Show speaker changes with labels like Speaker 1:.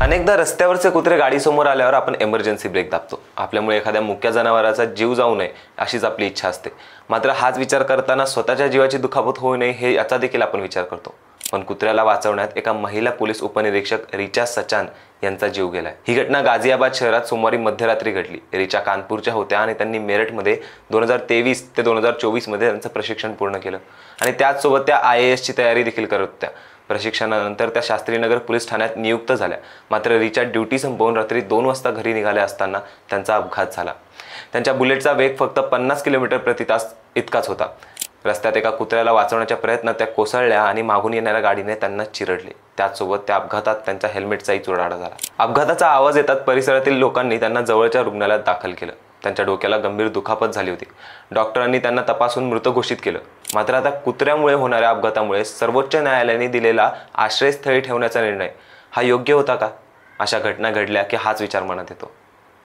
Speaker 1: अनेकदा रस्त्यावरचे कुत्रे गाडीसमोर आल्यावर आपण एमर्जन्सी ब्रेक दाबतो. आपल्यामुळे एखाद्या मुक्या जनावराचा जीव जाऊ नये अशीच आपली इच्छा असते. मात्र हाच विचार करताना स्वतःच्या जीवाची दुखापत होऊ नये हे याचा देखील आपण विचार करतो. पण कुत्र्याला वाचवण्यात एका महिला पोलीस उपनिरीक्षक रिचा सचान यांचा जीव गेलाय. ही घटना गाझियाबाद शहरात सोमवारी मध्यरात्री घडली. रिचा कानपूरच्या होत्या आणि त्यांनी मेरठमध्ये 2023 ते 2024 मध्ये त्यांचं प्रशिक्षण पूर्ण केलं आणि त्याचसोबत त्या IAS ची तयारी देखील करत होत्या. प्रशिक्षणानंतर त्या शास्त्रीनगर पोलीस ठाण्यात नियुक्त झाल्या. मात्र रिचा ड्युटी संपवून रात्री 2 वाजता घरी निघाल्या असताना त्यांचा अपघात झाला. त्यांच्या बुलेटचा वेग फक्त 50 किलोमीटर प्रति तास इतकाच होता. रस्त्यात एका कुत्र्याला वाचवण्याच्या प्रयत्नात त्या कोसळल्या आणि मागून येणाऱ्या गाडीने त्यांना चिरडले. त्याचसोबत त्या अपघातात त्यांच्या हेल्मेटचाही चुराडा झाला. अपघाताचा आवाज येतात परिसरातील लोकांनी त्यांना जवळच्या रुग्णालयात दाखल केलं. त्यांच्या डोक्याला गंभीर दुखापत झाली होती. डॉक्टरांनी त्यांना तपासून मृत घोषित केलं. मात्र आता कुत्र्यामुळे होणाऱ्या अपघातामुळे सर्वोच्च न्यायालयाने दिलेला आश्रयस्थळी ठेवण्याचा निर्णय हा योग्य होता का? अशा घटना घडल्या की हाच विचार मनात येतो.